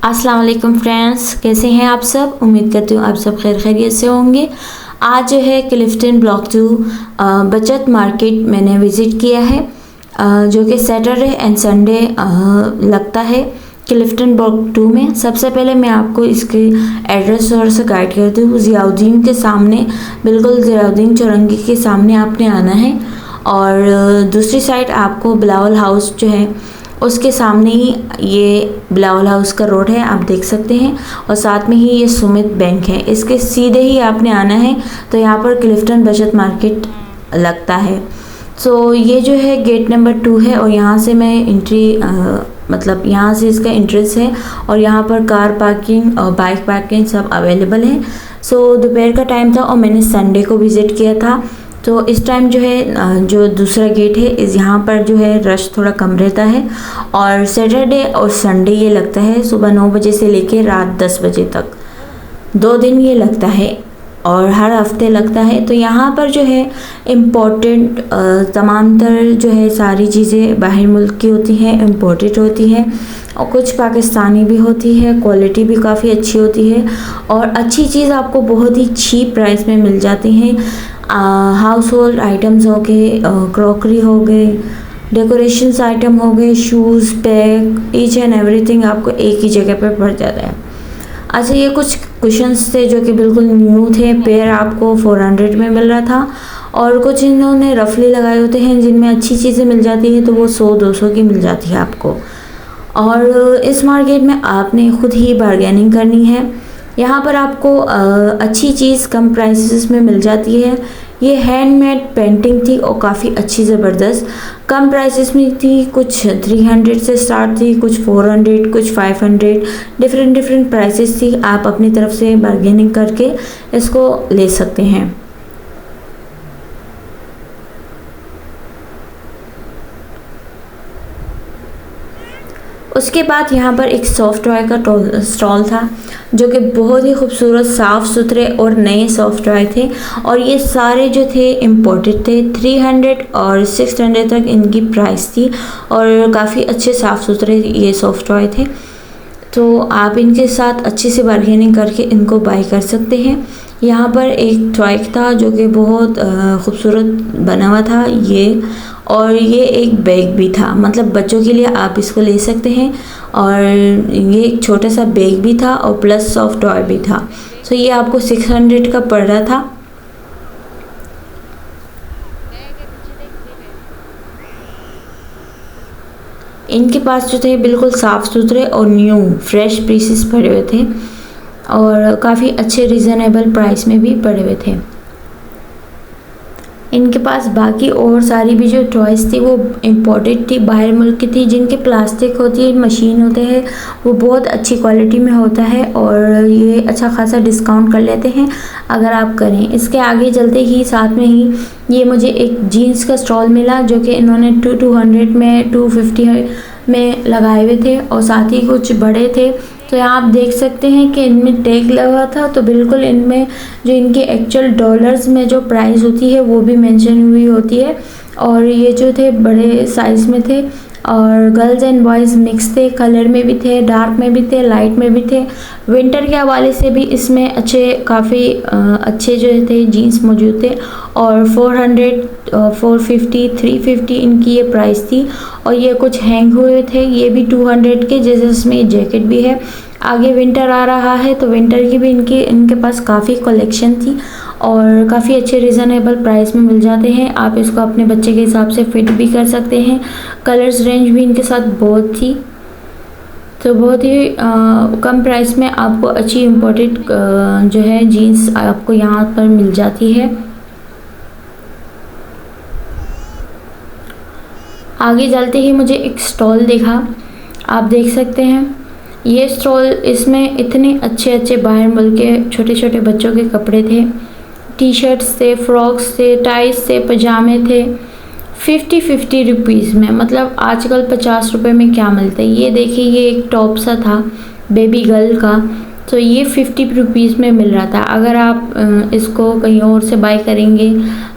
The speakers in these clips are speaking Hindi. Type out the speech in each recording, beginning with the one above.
अस्सलाम वालेकुम फ्रेंड्स, कैसे हैं आप सब। उम्मीद करती हूँ आप सब खैरियत से होंगे। आज जो है क्लिफ्टन ब्लॉक 2 बचत मार्केट मैंने विज़िट किया है, जो कि सैटरडे एंड संडे लगता है क्लिफ्टन ब्लॉक 2 में। सबसे पहले मैं आपको इसकी एड्रेस और से गाइड करती हूँ। ज़ियाउद्दीन के सामने, बिल्कुल ज़ियाउद्दीन चौरंगी के सामने आपने आना है, और दूसरी साइड आपको बिलावल हाउस जो है उसके सामने ही ये बिलावल हाउस का रोड है, आप देख सकते हैं। और साथ में ही ये सुमित बैंक है, इसके सीधे ही आपने आना है तो यहाँ पर क्लिफ्टन बचत मार्केट लगता है। सो ये जो है गेट नंबर 2 है, और यहाँ से मैं एंट्री मतलब यहाँ से इसका एंट्रेंस है, और यहाँ पर कार पार्किंग और बाइक पार्किंग सब अवेलेबल है। सो दोपहर का टाइम था और मैंने संडे को विज़िट किया था, तो इस टाइम जो है जो दूसरा गेट है इस यहाँ पर जो है रश थोड़ा कम रहता है। और सैटरडे और संडे ये लगता है सुबह 9 बजे से लेकर रात 10 बजे तक, 2 दिन ये लगता है और हर हफ्ते लगता है। तो यहाँ पर जो है इम्पोर्टेंट तमाम तर जो है सारी चीज़ें बाहर मुल्क की होती हैं, इम्पोर्टेड होती हैं, और कुछ पाकिस्तानी भी होती है। क्वालिटी भी काफ़ी अच्छी होती है और अच्छी चीज़ आपको बहुत ही चीप प्राइस में मिल जाती हैं। हाउस होल्ड आइटम्स हो गए, क्रॉकरी हो गए, डेकोरेशंस आइटम हो गए, shoes, bag, each and everything आपको एक ही जगह पर पड़ जाता है। अच्छा, ये कुछ कुशन्स थे जो कि बिल्कुल न्यू थे, पेयर आपको 400 में मिल रहा था, और कुछ इन्होंने रफली लगाए होते हैं जिनमें अच्छी चीज़ें मिल जाती हैं तो वो 100-200 की मिल जाती है आपको। और इस मार्केट में आपने खुद ही बार्गेनिंग करनी है। यहाँ पर आपको अच्छी चीज़ कम प्राइसेस में मिल जाती है। ये हैंडमेड पेंटिंग थी और काफ़ी अच्छी ज़बरदस्त कम प्राइसेस में थी। कुछ 300 से स्टार्ट थी, कुछ 400, कुछ 500, डिफरेंट प्राइसेस थी। आप अपनी तरफ से बार्गेनिंग करके इसको ले सकते हैं। उसके बाद यहाँ पर एक सॉफ्ट टॉय का स्टॉल था जो कि बहुत ही खूबसूरत, साफ़ सुथरे और नए सॉफ्ट टॉय थे, और ये सारे जो थे इम्पोर्टेड थे। 300 और 600 तक इनकी प्राइस थी, और काफ़ी अच्छे साफ़ सुथरे ये सॉफ्ट टॉय थे। तो आप इनके साथ अच्छे से बार्गेनिंग करके इनको बाय कर सकते हैं। यहाँ पर एक टॉय था जो कि बहुत खूबसूरत बना हुआ था ये, और ये एक बैग भी था, मतलब बच्चों के लिए आप इसको ले सकते हैं। और ये एक छोटा सा बैग भी था और प्लस सॉफ्ट टॉय भी था। तो ये आपको 600 का पड़ रहा था। इनके पास जो थे बिल्कुल साफ़ सुथरे और न्यू फ्रेश पीसेस पड़े हुए थे, और काफ़ी अच्छे रीज़नेबल प्राइस में भी पड़े हुए थे। इनके पास बाकी और सारी भी जो टॉयज़ थी वो इम्पोर्टेड थी, बाहर मुल्क की थी, जिनके प्लास्टिक होती है, मशीन होते हैं, वो बहुत अच्छी क्वालिटी में होता है, और ये अच्छा खासा डिस्काउंट कर लेते हैं अगर आप करें। इसके आगे चलते ही साथ में ही ये मुझे एक जीन्स का स्टॉल मिला जो कि इन्होंने 200 में 250 में लगाए हुए थे, और साथ ही कुछ बड़े थे। तो यहाँ आप देख सकते हैं कि इनमें टैग लगा था, तो बिल्कुल इनमें जो इनके एक्चुअल डॉलर्स में जो प्राइस होती है वो भी मेंशन हुई होती है। और ये जो थे बड़े साइज़ में थे, और गर्ल्स एंड बॉयज़ मिक्स थे, कलर में भी थे, डार्क में भी थे, लाइट में भी थे। विंटर के हवाले से भी इसमें काफ़ी अच्छे जो थे जीन्स मौजूद थे, और 400, 450, 350 इनकी ये प्राइस थी। और ये कुछ हैंग हुए थे, ये भी 200 के, जैसे इसमें जैकेट भी है। आगे विंटर आ रहा है तो विंटर की भी इनके पास काफ़ी कलेक्शन थी, और काफ़ी अच्छे रीज़नेबल प्राइस में मिल जाते हैं। आप इसको अपने बच्चे के हिसाब से फिट भी कर सकते हैं। कलर्स रेंज भी इनके साथ बहुत थी, तो बहुत ही कम प्राइस में आपको अच्छी इम्पोर्टेड जो है जीन्स आपको यहाँ पर मिल जाती है। आगे चलते ही मुझे एक स्टॉल देखा, आप देख सकते हैं ये स्टॉल, इसमें इतने अच्छे बाहर मुल्क के छोटे छोटे बच्चों के कपड़े थे, टी शर्ट्स थे, फ्रॉक्स थे, टाइज थे, पजामे थे, 50 रुपीज़ में। मतलब आजकल 50 रुपये में क्या मिलता है। ये देखिए, ये एक टॉप सा था बेबी गर्ल का, तो ये 50 रुपीज़ में मिल रहा था। अगर आप इसको कहीं और से बाय करेंगे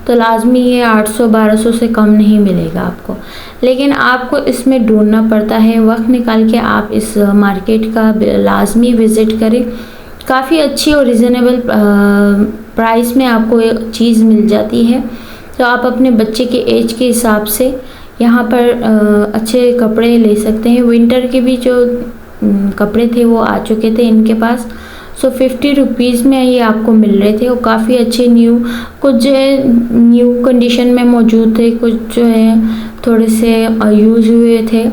तो लाजमी ये 800-1200 से कम नहीं मिलेगा आपको। लेकिन आपको इसमें ढूंढना पड़ता है, वक्त निकाल के आप इस मार्केट का लाजमी विज़िट करें। काफ़ी अच्छी और रिजनेबल प्राइस में आपको ये चीज़ मिल जाती है। तो आप अपने बच्चे के एज के हिसाब से यहाँ पर अच्छे कपड़े ले सकते हैं। विंटर के भी जो कपड़े थे वो आ चुके थे इनके पास। सो 50 रुपीज़ में ये आपको मिल रहे थे और काफ़ी अच्छे न्यू, कुछ जो है न्यू कंडीशन में मौजूद थे, कुछ जो है थोड़े से यूज़ हुए थे।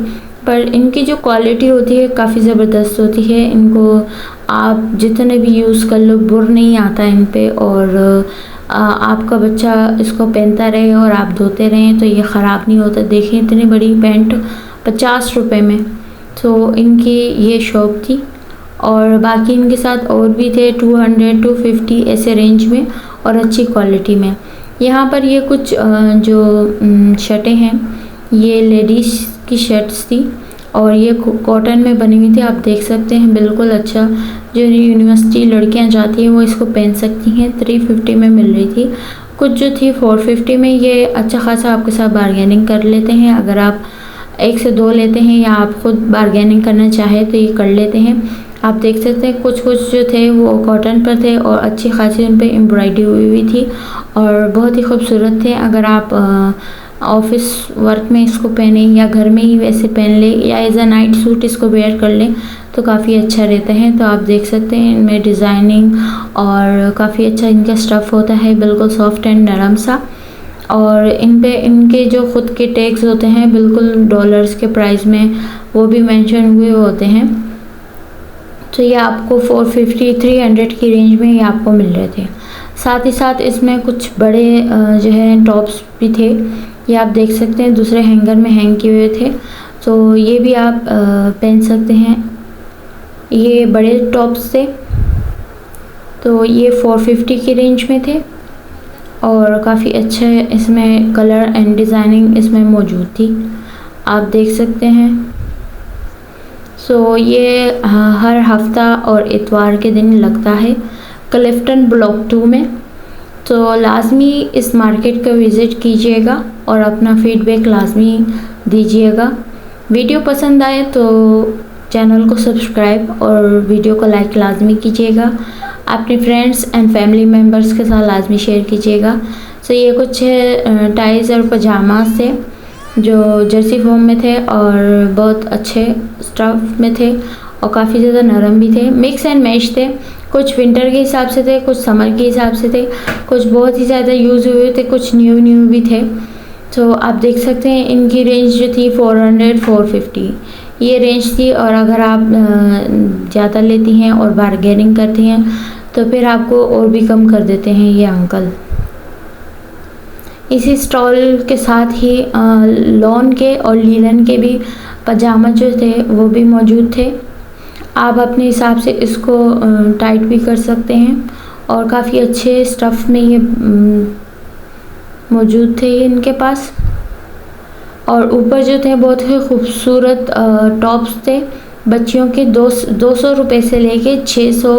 पर इनकी जो क्वालिटी होती है काफ़ी ज़बरदस्त होती है। इनको आप जितने भी यूज़ कर लो बुर नहीं आता इन पे, और आपका बच्चा इसको पहनता रहे और आप धोते रहें तो ये ख़राब नहीं होता। देखिए इतनी बड़ी पैंट 50 रुपये में। तो इनकी ये शॉप थी और बाकी इनके साथ और भी थे 200-250 ऐसे रेंज में और अच्छी क्वालिटी में। यहाँ पर ये कुछ जो शर्टें हैं ये लेडीज़ की शर्ट्स थी और ये कॉटन में बनी हुई थी। आप देख सकते हैं बिल्कुल अच्छा, जो यूनिवर्सिटी लड़कियां जाती हैं वो इसको पहन सकती हैं। 350 में मिल रही थी, कुछ जो थी 450 में। ये अच्छा खासा आपके साथ बारगेनिंग कर लेते हैं। अगर आप 1 से 2 लेते हैं या आप ख़ुद बारगेनिंग करना चाहें तो ये कर लेते हैं। आप देख सकते हैं कुछ जो थे वो कॉटन पर थे और अच्छी खासी उन पर एम्ब्रॉयडरी हुई थी और बहुत ही खूबसूरत थे। अगर आप ऑफिस वर्क में इसको पहने या घर में ही वैसे पहन ले या एज अ नाइट सूट इसको वेयर कर लें तो काफ़ी अच्छा रहता है। तो आप देख सकते हैं इनमें डिज़ाइनिंग और काफ़ी अच्छा इनका स्टफ़ होता है, बिल्कुल सॉफ्ट एंड नरम सा। और इन पे इनके जो ख़ुद के टैग्स होते हैं बिल्कुल डॉलर्स के प्राइस में वो भी मेंशन हुए होते हैं। तो ये आपको 450-300 की रेंज में ये आपको मिल रहे थे। साथ ही साथ इसमें कुछ बड़े जो है टॉप्स भी थे, ये आप देख सकते हैं दूसरे हैंगर में हैंग किए हुए थे। तो ये भी आप पहन सकते हैं। ये बड़े टॉप्स थे तो ये 450 की रेंज में थे और काफ़ी अच्छे इसमें कलर एंड डिज़ाइनिंग इसमें मौजूद थी, आप देख सकते हैं। सो ये हर हफ्ता और इतवार के दिन लगता है क्लिफ्टन ब्लॉक 2 में। तो लाजमी इस मार्केट का विज़िट कीजिएगा और अपना फीडबैक लाजमी दीजिएगा। वीडियो पसंद आए तो चैनल को सब्सक्राइब और वीडियो को लाइक लाजमी कीजिएगा। अपने फ्रेंड्स एंड फैमिली मेम्बर्स के साथ लाजमी शेयर कीजिएगा। सो ये कुछ टाइज और पजामास थे जो जर्सी फॉर्म में थे और बहुत अच्छे स्टफ़ में थे और काफ़ी ज़्यादा नरम भी थे। मिक्स एंड मैच थे, कुछ विंटर के हिसाब से थे, कुछ समर के हिसाब से थे, कुछ बहुत ही ज़्यादा यूज़ हुए थे, कुछ न्यू भी थे। तो आप देख सकते हैं इनकी रेंज जो थी 400-450 ये रेंज थी। और अगर आप ज़्यादा लेती हैं और बारगेनिंग करती हैं तो फिर आपको और भी कम कर देते हैं ये अंकल। इसी स्टॉल के साथ ही लॉन के और लीलन के भी पजामा जो थे वो भी मौजूद थे। आप अपने हिसाब से इसको टाइट भी कर सकते हैं और काफ़ी अच्छे स्टफ़ में ये मौजूद थे इनके पास। और ऊपर जो थे बहुत ही खूबसूरत टॉप्स थे बच्चियों के 200 रुपये से लेके 600।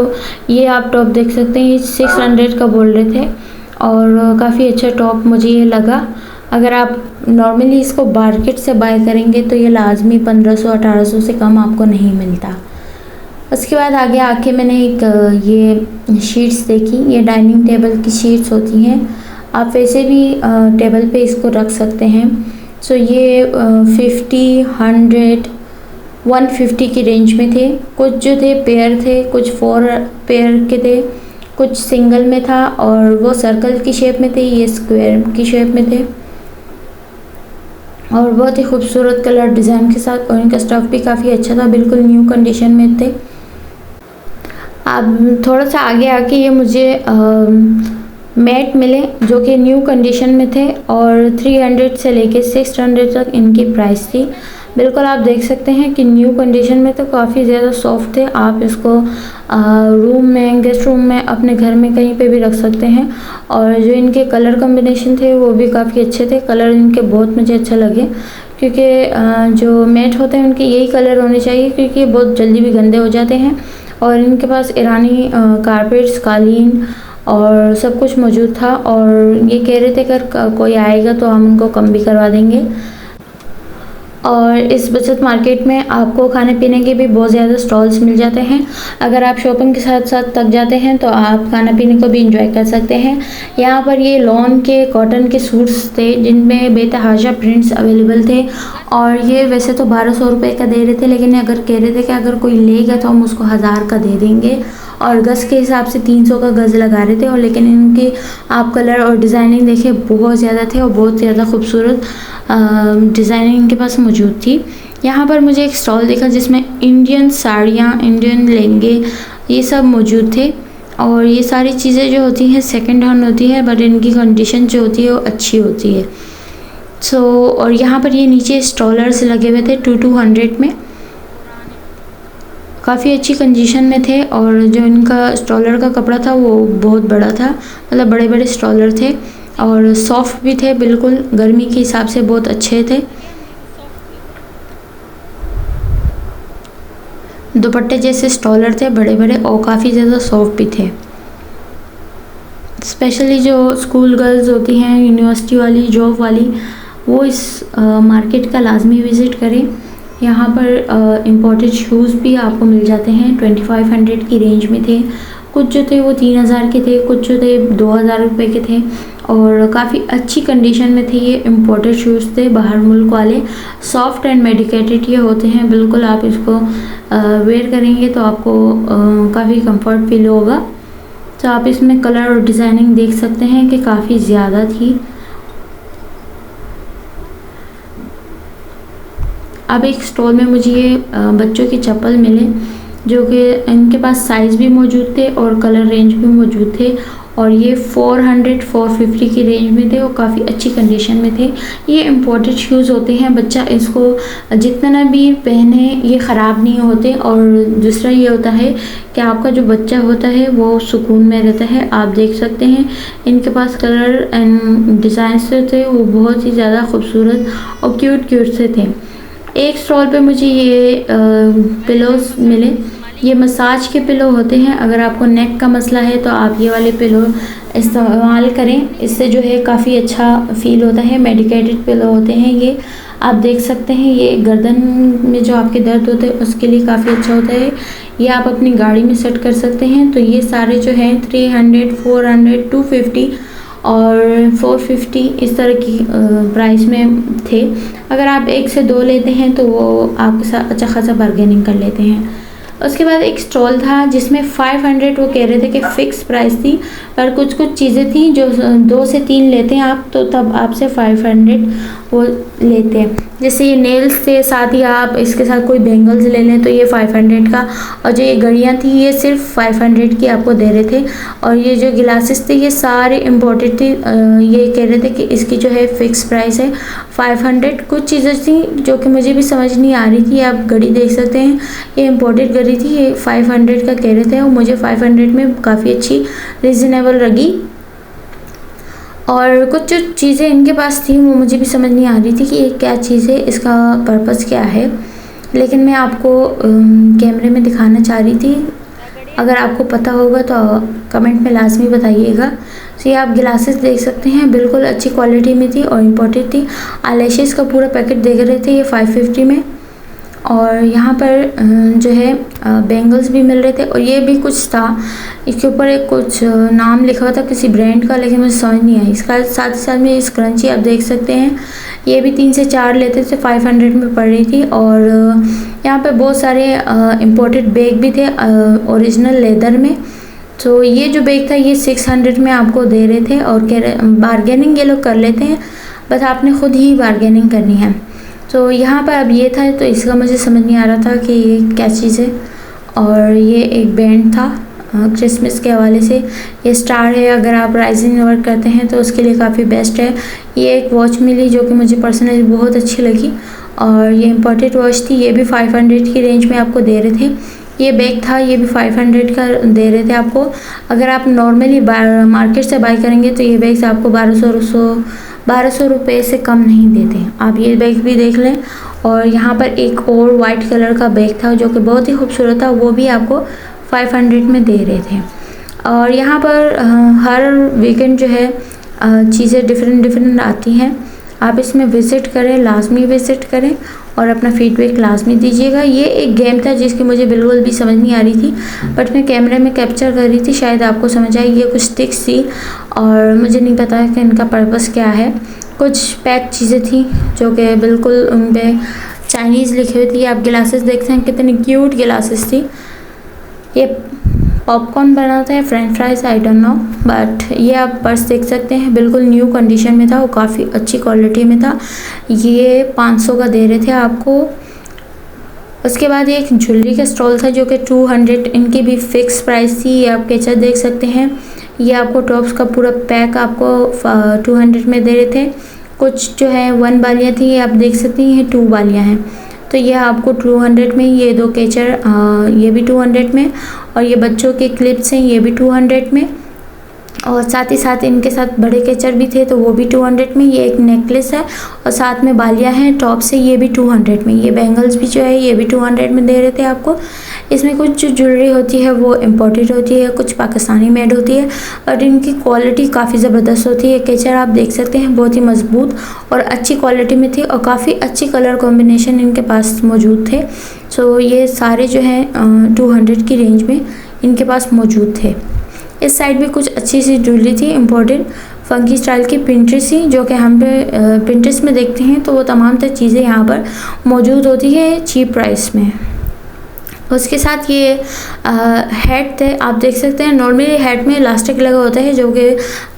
ये आप टॉप देख सकते हैं, 600 का बोल रहे थे और काफ़ी अच्छा टॉप मुझे ये लगा। अगर आप नॉर्मली इसको मार्केट से बाय करेंगे तो ये लाजमी 1500-1800 से कम आपको नहीं मिलता। उसके बाद आगे आके मैंने एक ये शीट्स देखी, ये डाइनिंग टेबल की शीट्स होती हैं, आप वैसे भी टेबल पे इसको रख सकते हैं। सो ये 50, 100, 150 की रेंज में थे। कुछ जो थे पेयर थे, कुछ 4 पेयर के थे, कुछ सिंगल में था और वो सर्कल की शेप में थे, ये स्क्वायर की शेप में थे और बहुत ही खूबसूरत कलर डिज़ाइन के साथ। और इनका स्टफ़ भी काफ़ी अच्छा था, बिल्कुल न्यू कंडीशन में थे। अब थोड़ा सा आगे आके ये मुझे मैट मिले जो कि न्यू कंडीशन में थे और 300 से लेके 600 तक इनकी प्राइस थी। बिल्कुल आप देख सकते हैं कि न्यू कंडीशन में तो काफ़ी ज़्यादा सॉफ्ट थे। आप इसको रूम में, गेस्ट रूम में, अपने घर में कहीं पे भी रख सकते हैं। और जो इनके कलर कॉम्बिनेशन थे वो भी काफ़ी अच्छे थे। कलर इनके बहुत मुझे अच्छा लगे क्योंकि जो मैट होते हैं उनके यही कलर होने चाहिए क्योंकि ये बहुत जल्दी भी गंदे हो जाते हैं। और इनके पास ईरानी कारपेट्स, कालीन और सब कुछ मौजूद था। और ये कह रहे थे अगर कोई आएगा तो हम उनको कम भी करवा देंगे। और इस बचत मार्केट में आपको खाने पीने के भी बहुत ज़्यादा स्टॉल्स मिल जाते हैं। अगर आप शॉपिंग के साथ साथ थक जाते हैं तो आप खाना पीने को भी इंजॉय कर सकते हैं। यहाँ पर ये लॉन के कॉटन के सूट्स थे जिनमें बेतहाशा प्रिंट्स अवेलेबल थे। और ये वैसे तो 1200 रुपये का दे रहे थे, लेकिन अगर कह रहे थे कि अगर कोई लेगा तो हम उसको 1000 का दे देंगे। और गज़ के हिसाब से 300 का गज़ लगा रहे थे। और लेकिन इनके आप कलर और डिज़ाइनिंग देखे बहुत ज़्यादा थे और बहुत ज़्यादा खूबसूरत डिज़ाइनिंग इनके पास मौजूद थी। यहाँ पर मुझे एक स्टॉल देखा जिसमें इंडियन साड़ियाँ, इंडियन लहंगे ये सब मौजूद थे। और ये सारी चीज़ें जो होती हैं सेकंड हैंड होती है, बट इनकी कंडीशन जो होती है वो अच्छी होती है। और यहाँ पर ये नीचे स्टॉलर्स लगे हुए थे 200 में, काफ़ी अच्छी कंडीशन में थे। और जो इनका स्टॉलर का कपड़ा था वो बहुत बड़ा था, मतलब बड़े बड़े स्टॉलर थे और सॉफ्ट भी थे, बिल्कुल गर्मी के हिसाब से बहुत अच्छे थे। दुपट्टे जैसे स्टॉलर थे बड़े बड़े और काफ़ी ज़्यादा सॉफ्ट भी थे। स्पेशली जो स्कूल गर्ल्स होती हैं, यूनिवर्सिटी वाली, जॉब वाली, वो इस मार्केट का लाजमी विज़िट करें। यहाँ पर इम्पोर्टेड शूज़ भी आपको मिल जाते हैं। 2500 की रेंज में थे, कुछ जो थे वो 3000 के थे, कुछ जो थे 2000 रुपये के थे और काफ़ी अच्छी कंडीशन में थे। ये इम्पोर्टेड शूज़ थे बाहर मुल्क वाले, सॉफ्ट एंड मेडिकेटेड ये होते हैं बिल्कुल। आप इसको वेयर करेंगे तो आपको काफ़ी कंफर्ट फील होगा। तो आप इसमें कलर और डिज़ाइनिंग देख सकते हैं कि काफ़ी ज़्यादा थी। अब एक स्टॉल में मुझे ये बच्चों की चप्पल मिले जो कि इनके पास साइज़ भी मौजूद थे और कलर रेंज भी मौजूद थे। और ये 450 की रेंज में थे और काफ़ी अच्छी कंडीशन में थे। ये इम्पोर्टेड शूज़ होते हैं, बच्चा इसको जितना भी पहने ये ख़राब नहीं होते। और दूसरा ये होता है कि आपका जो बच्चा होता है वो सुकून में रहता है। आप देख सकते हैं इनके पास कलर एंड डिज़ाइन से थे वो बहुत ही ज़्यादा खूबसूरत और क्यूट से थे। एक स्टॉल पे मुझे ये पिलोज़ मिले। ये मसाज के पिलो होते हैं। अगर आपको नेक का मसला है तो आप ये वाले पिलो इस्तेमाल करें, इससे जो है काफ़ी अच्छा फ़ील होता है। मेडिकेटेड पिलो होते हैं ये, आप देख सकते हैं। ये गर्दन में जो आपके दर्द होते हैं उसके लिए काफ़ी अच्छा होता है। ये आप अपनी गाड़ी में सेट कर सकते हैं। तो ये सारे जो हैं 300, 400, 250 और 450 इस तरह की प्राइस में थे। अगर आप 1 से 2 लेते हैं तो वो आपके साथ अच्छा खासा बार्गेनिंग कर लेते हैं। उसके बाद एक स्टॉल था जिसमें 500 वो कह रहे थे कि फ़िक्स प्राइस थी, पर कुछ चीज़ें थी जो 2 से 3 लेते हैं आप तो तब आपसे 500 वो लेते हैं। जैसे ये नेल्स थे, साथ ही आप इसके साथ कोई बैंगल्स ले लें तो ये 500 का। और जो ये घड़ियाँ थी ये सिर्फ 500 की आपको दे रहे थे। और ये जो गिलासेस थे ये सारे इम्पोर्टेड थे। ये कह रहे थे कि इसकी जो है फ़िक्स प्राइस है 500। कुछ चीज़ें थी जो कि मुझे भी समझ नहीं आ रही थी। आप घड़ी देख सकते हैं, ये इम्पोर्टेड घड़ी थी, ये 500 का कह रहे थे और मुझे 500 में काफ़ी अच्छी रीज़नेबल लगी। और कुछ जो चीज़ें इनके पास थी वो मुझे भी समझ नहीं आ रही थी कि ये क्या चीज़ है, इसका पर्पस क्या है, लेकिन मैं आपको कैमरे में दिखाना चाह रही थी। अगर आपको पता होगा तो कमेंट में लाजमी बताइएगा। तो ये आप गिलासेस देख सकते हैं, बिल्कुल अच्छी क्वालिटी में थी और इम्पोर्टेड थी। आईलैशेस का पूरा पैकेट देख रहे थे ये 550 में। और यहाँ पर जो है बैंगल्स भी मिल रहे थे और ये भी कुछ था, इसके ऊपर एक कुछ नाम लिखा हुआ था किसी ब्रांड का, लेकिन मुझे समझ नहीं आई। इसका साथ ही साथ में स्क्रंची आप देख सकते हैं, ये भी 3 से 4 लेते थे, 500 में पड़ रही थी। और यहाँ पे बहुत सारे इम्पोर्टेड बैग भी थे ओरिजिनल लेदर में। तो ये जो बैग था ये 600 में आपको दे रहे थे और कह रहे बारगेनिंग ये लोग कर लेते हैं, बस आपने ख़ुद ही बारगेनिंग करनी है। तो यहाँ पर अब ये था तो इसका मुझे समझ नहीं आ रहा था कि ये क्या चीज़ है। और ये एक बैंड था क्रिसमस के हवाले से, ये स्टार है, अगर आप राइजिंग वर्क करते हैं तो उसके लिए काफ़ी बेस्ट है। ये एक वॉच मिली जो कि मुझे पर्सनली बहुत अच्छी लगी और ये इम्पोर्टेड वॉच थी, ये भी 500 की रेंज में आपको दे रहे थे। ये बैग था, ये भी 500 का दे रहे थे आपको। अगर आप नॉर्मली मार्केट से बाई करेंगे तो ये बैग्स आपको 1200 रुपये से कम नहीं देते। आप ये बैग भी देख लें। और यहाँ पर एक और वाइट कलर का बैग था जो कि बहुत ही खूबसूरत था, वो भी आपको 500 में दे रहे थे। और यहाँ पर हर वीकेंड जो है चीज़ें डिफरेंट आती हैं। आप इसमें विज़िट करें, लाजमी विज़िट करें और अपना फीडबैक लाजमी दीजिएगा। ये एक गेम था जिसकी मुझे बिल्कुल भी समझ नहीं आ रही थी, बट मैं कैमरे में कैप्चर कर रही थी, शायद आपको समझ आई। ये कुछ स्टिक्स थी और मुझे नहीं पता कि इनका पर्पस क्या है। कुछ पैक चीज़ें थी जो कि बिल्कुल उन पर चाइनीज़ लिखी हुई थी। आप गिलासेस देखते हैं, कितनी क्यूट गिलासेस थी। ये पॉपकॉर्न बनाता है, French fries, I don't know, but ये आप पर्स देख सकते हैं, बिल्कुल न्यू कंडीशन में था और काफ़ी अच्छी क्वालिटी में था। ये 500 का दे रहे थे आपको। उसके बाद एक ज्वेलरी का स्टॉल था जो कि 200, इनकी भी फिक्स प्राइस थी। ये आप केचर देख सकते हैं। ये आपको टॉप्स का पूरा पैक आपको 200 में दे रहे थे। कुछ जो है 1 बालियाँ थी, ये आप देख सकते हैं, 2 बालियाँ हैं, तो ये आपको 200 में। ये 2 केचर ये भी 200 में, और ये बच्चों के क्लिप्स हैं, ये भी 200 में, और साथ ही साथ इनके साथ बड़े केचर भी थे तो वो भी 200 में। ये एक नेकलेस है और साथ में बालियाँ हैं टॉप से, ये भी 200 में। ये बैंगल्स भी जो है ये भी 200 में दे रहे थे आपको। इसमें कुछ जो ज्वेलरी होती है वो इम्पोर्टेड होती है, कुछ पाकिस्तानी मेड होती है, और इनकी क्वालिटी काफ़ी ज़बरदस्त होती है। केचर आप देख सकते हैं बहुत ही मजबूत और अच्छी क्वालिटी में थी, और काफ़ी अच्छी कलर कॉम्बिनेशन इनके पास मौजूद थे। सो ये सारे जो हैं 200 की रेंज में इनके पास मौजूद थे। इस साइड भी कुछ अच्छी सी ज्वेलरी थी, इम्पोर्टेड फंकी स्टाइल की पिंट्रेस्ट थी, जो कि हम पे पिंट्रेस्ट में देखते हैं, तो वो तमाम तर चीज़ें यहाँ पर मौजूद होती है चीप प्राइस में। उसके साथ ये हेड थे, आप देख सकते हैं। नॉर्मली हेड में इलास्टिक लगा होता है जो कि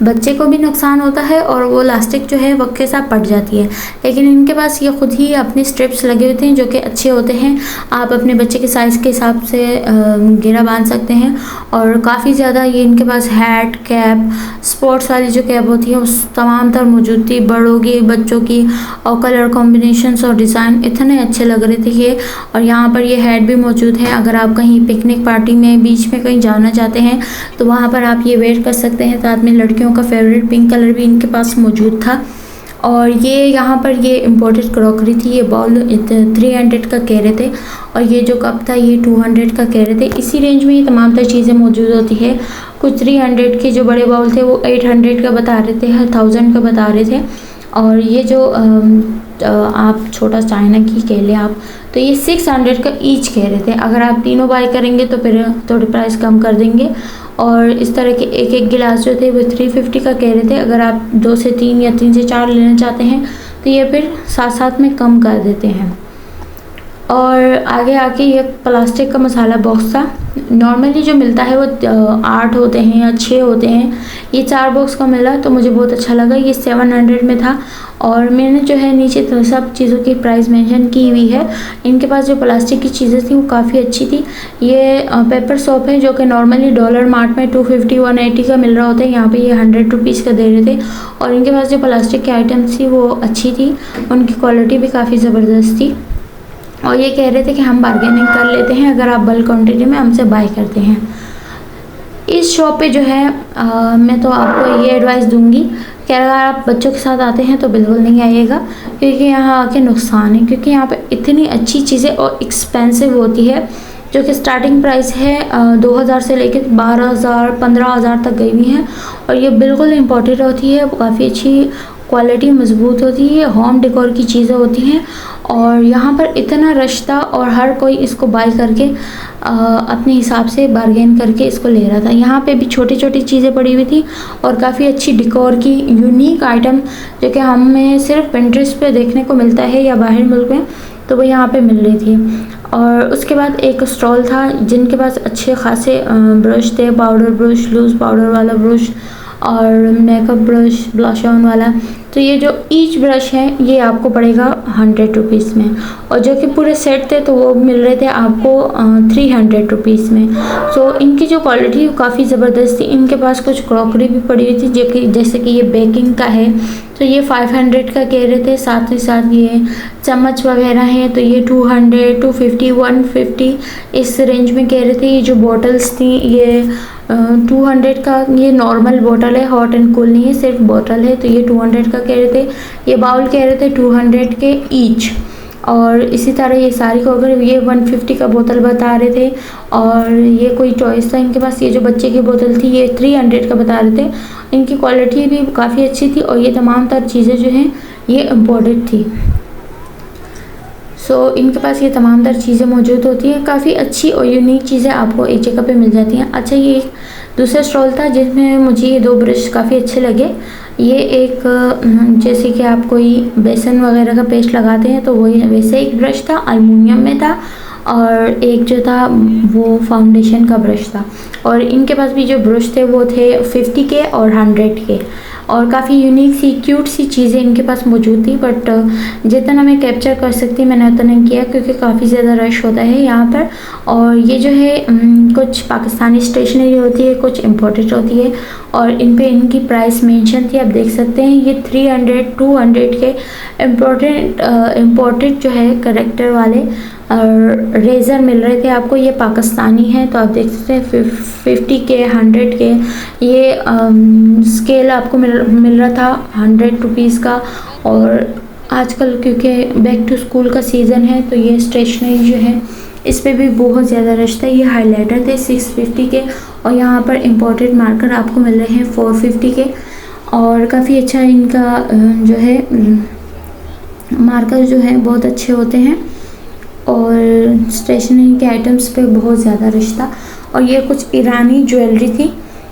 बच्चे को भी नुकसान होता है और वो इलास्टिक जो है वक्त के साथ पट जाती है, लेकिन इनके पास ये खुद ही अपने स्ट्रिप्स लगे होते हैं जो कि अच्छे होते हैं। आप अपने बच्चे के साइज़ के हिसाब से घेरा बांध सकते हैं, और काफ़ी ज़्यादा ये इनके पास हैट, कैप, स्पोर्ट्स वाली जो कैप होती है उस तमाम तर मौजूद थी, बड़ों की, बच्चों की, और कलर कॉम्बिनेशंस और डिज़ाइन इतने अच्छे लग रहे थे ये। और यहाँ पर ये हैट भी मौजूद है। अगर आप कहीं पिकनिक पार्टी में बीच में कहीं जाना चाहते हैं तो वहाँ पर आप ये वेयर कर सकते हैं। साथ में लड़कियों का फेवरेट पिंक कलर भी इनके पास मौजूद था। और ये यहाँ पर ये इम्पोर्टेड क्रॉकरी थी। ये बाउल 300 का कह रहे थे, और ये जो कप था ये 200 का कह रहे थे। इसी रेंज में ये तमाम तर चीज़ें मौजूद होती है। कुछ 300 के जो बड़े बाउल थे वो 800 का बता रहे थे, 1000 का बता रहे थे। और ये जो आप छोटा चाइना की कह लें आप, तो ये 600 का ईच कह रहे थे। अगर आप तीनों बाय करेंगे तो फिर थोड़ी प्राइस कम कर देंगे। और इस तरह के एक गिलास जो थे वो 350 का कह रहे थे। अगर आप 2 से 3 या 3 से 4 लेना चाहते हैं तो ये फिर साथ में कम कर देते हैं। और आगे ये प्लास्टिक का मसाला बॉक्स था। नॉर्मली जो मिलता है वो 8 होते हैं या 6 होते हैं, ये 4 बॉक्स का मिला तो मुझे बहुत अच्छा लगा। ये 700 में था, और मैंने जो है नीचे तो सब चीज़ों की प्राइस मेंशन की हुई है। इनके पास जो प्लास्टिक की चीज़ें थी वो काफ़ी अच्छी थी। ये पेपर सोप है जो कि नॉर्मली डॉलर मार्ट में 250-180 का मिल रहा होता है, यहाँ पे ये 100 रुपीज़ का दे रहे थे। और इनके पास जो प्लास्टिक की आइटम्स थी वो अच्छी थी, उनकी क्वालिटी भी काफ़ी ज़बरदस्त थी। और ये कह रहे थे कि हम बार्गेनिंग कर लेते हैं अगर आप बल्क क्वांटिटी में हमसे बाय करते हैं। इस शॉप पे जो है मैं तो आपको ये एडवाइस दूंगी कि अगर आप बच्चों के साथ आते हैं तो बिल्कुल नहीं आइएगा, क्योंकि यहाँ आके नुकसान है। क्योंकि यहाँ पे इतनी अच्छी चीज़ें और एक्सपेंसिव होती है, जो कि स्टार्टिंग प्राइस है 2000 से लेकर 12,000-15,000 तक गई हुई हैं। और ये बिल्कुल इम्पोर्टेड होती है, काफ़ी अच्छी क्वालिटी मजबूत होती है, होम डेकोर की चीज़ें होती हैं। और यहाँ पर इतना रश था और हर कोई इसको बाय करके अपने हिसाब से बार्गेन करके इसको ले रहा था। यहाँ पे भी छोटी छोटी चीज़ें पड़ी हुई थी और काफ़ी अच्छी डेकोर की यूनिक आइटम जो कि हमें सिर्फ पिंटरेस्ट पे देखने को मिलता है या बाहर मुल्क में, तो वो यहाँ पे मिल रही थी। और उसके बाद एक स्टॉल था जिनके पास अच्छे खासे ब्रश थे, पाउडर ब्रश, लूज़ पाउडर वाला ब्रश और मेकअप ब्रश, ब्लश ऑन वाला। तो ये जो ईच ब्रश है ये आपको पड़ेगा 100 रुपीज़ में, और जो कि पूरे सेट थे तो वो मिल रहे थे आपको 300 रुपीज़ में। सो इनकी जो क्वालिटी काफ़ी ज़बरदस्त थी। इनके पास कुछ क्रॉकरी भी पड़ी हुई थी जो कि जैसे कि ये बेकिंग का है तो ये 500 का कह रहे थे। साथ ही साथ ये चम्मच वगैरह हैं तो ये 200, 250, 150 इस रेंज में कह रहे थे। ये जो बॉटल्स थी ये 200 का, ये नॉर्मल बोतल है, हॉट एंड कूल नहीं है, सिर्फ बोतल है, तो ये 200 का कह रहे थे। ये बाउल कह रहे थे 200 के ईच। और इसी तरह ये सारी को अगर ये 150 का बोतल बता रहे थे और ये कोई चॉइस था इनके पास। ये जो बच्चे की बोतल थी ये 300 का बता रहे थे। इनकी क्वालिटी भी काफ़ी अच्छी थी और ये तमाम तर चीज़ें जो हैं ये इम्पोर्टेड थी। इनके पास ये तमाम तर चीज़ें मौजूद होती हैं, काफ़ी अच्छी और यूनिक चीज़ें आपको एक जगह पे मिल जाती हैं। अच्छा, ये एक दूसरा स्टॉल था जिसमें मुझे ये 2 ब्रश काफ़ी अच्छे लगे। ये एक जैसे कि आप कोई बेसन वगैरह का पेस्ट लगाते हैं तो वही वैसे एक ब्रश था, एल्युमिनियम में था, और एक जो था वो फाउंडेशन का ब्रश था। और इनके पास भी जो ब्रश थे वो थे 50 के और 100 के, और काफ़ी यूनिक सी क्यूट सी चीज़ें इनके पास मौजूद थी। बट जितना मैं कैप्चर कर सकती मैंने उतना किया क्योंकि काफ़ी ज़्यादा रश होता है यहाँ पर। और ये जो है कुछ पाकिस्तानी स्टेशनरी होती है, कुछ इम्पोर्टेड होती है, और इन पे इनकी प्राइस मेंशन थी, आप देख सकते हैं। ये 300 200 के इम्पोर्टेड जो है करेक्टर वाले रेज़र मिल रहे थे आपको। ये पाकिस्तानी है तो आप देख सकते हैं 50 के 100 के। ये स्केल आपको मिल रहा था 100 रुपीज़ का। और आजकल क्योंकि बैक टू स्कूल का सीज़न है तो ये स्टेशनरी जो है इस पे भी बहुत ज़्यादा रश था। ये हाइलाइटर थे 650 के, और यहाँ पर इम्पोर्टेड मार्कर आपको मिल रहे हैं 450 के। और काफ़ी अच्छा इनका जो है मार्कर जो है बहुत अच्छे होते हैं, और स्टेशनरी के आइटम्स पे बहुत ज़्यादा रश था। और ये कुछ ईरानी ज्वेलरी थी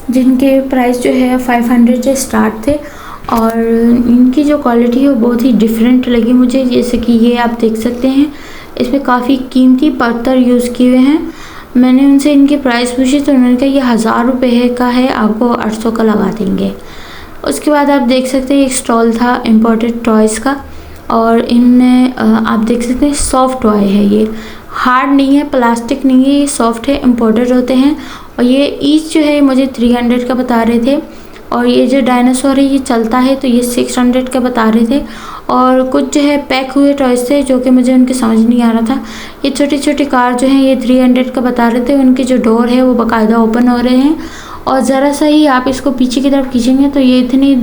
जिनके प्राइस जो है 500 से स्टार्ट थे, और इनकी जो क्वालिटी है वो बहुत ही डिफरेंट लगी मुझे। जैसे कि ये आप देख सकते हैं इसमें काफ़ी कीमती पत्थर यूज़ किए हुए हैं। मैंने उनसे इनकी प्राइस पूछी तो उन्होंने कहा ये 1000 रुपये का है, आपको 800 का लगा देंगे। उसके बाद आप देख सकते हैं एक स्टॉल था इम्पोर्टेड टॉयज़ का, और इनमें आप देख सकते हैं सॉफ्ट टॉय है। ये हार्ड नहीं है, प्लास्टिक नहीं है, ये सॉफ्ट है, इम्पोर्टेड होते हैं। और ये ईच जो है मुझे 300 का बता रहे थे। और ये जो डायनासोर है ये चलता है तो ये 600 का बता रहे थे। और कुछ जो है पैक हुए टॉयज़ थे जो कि मुझे उनके समझ नहीं आ रहा था। ये छोटी छोटी कार जो है ये 300 का बता रहे थे। उनके जो डोर है वो बाकायदा ओपन हो रहे हैं, और ज़रा सा ही आप इसको पीछे की तरफ खींचेंगे तो ये इतनी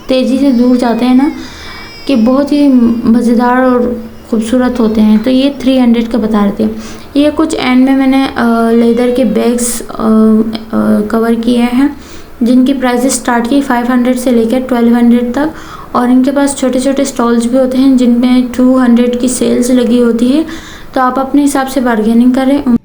तेज़ी से दूर जाते हैं ना कि बहुत ही मज़ेदार और खूबसूरत होते हैं। तो ये 300 का बता रहे थे। ये कुछ एंड में मैंने लेदर के बैग्स कवर किए हैं जिनकी प्राइसेस स्टार्ट की 500 से लेकर 1200 तक। और इनके पास छोटे छोटे स्टॉल्स भी होते हैं जिनमें 200 की सेल्स लगी होती है, तो आप अपने हिसाब से बार्गेनिंग करें।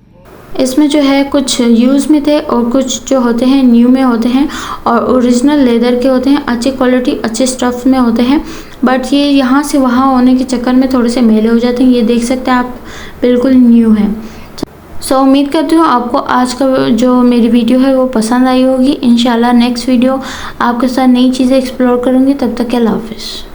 इसमें जो है कुछ यूज़ में थे और कुछ जो होते हैं न्यू में होते हैं, और ओरिजिनल लेदर के होते हैं, अच्छी क्वालिटी अच्छे स्टफ़ में होते हैं। बट ये यहाँ से वहाँ होने के चक्कर में थोड़े से मेले हो जाते हैं। ये देख सकते हैं आप, बिल्कुल न्यू है। उम्मीद करती हूँ आपको आज का जो मेरी वीडियो है वो पसंद आई होगी। इंशाल्लाह नेक्स्ट वीडियो आपके साथ नई चीज़ें एक्सप्लोर करूँगी। तब तक के अल्लाह हाफ़िज़।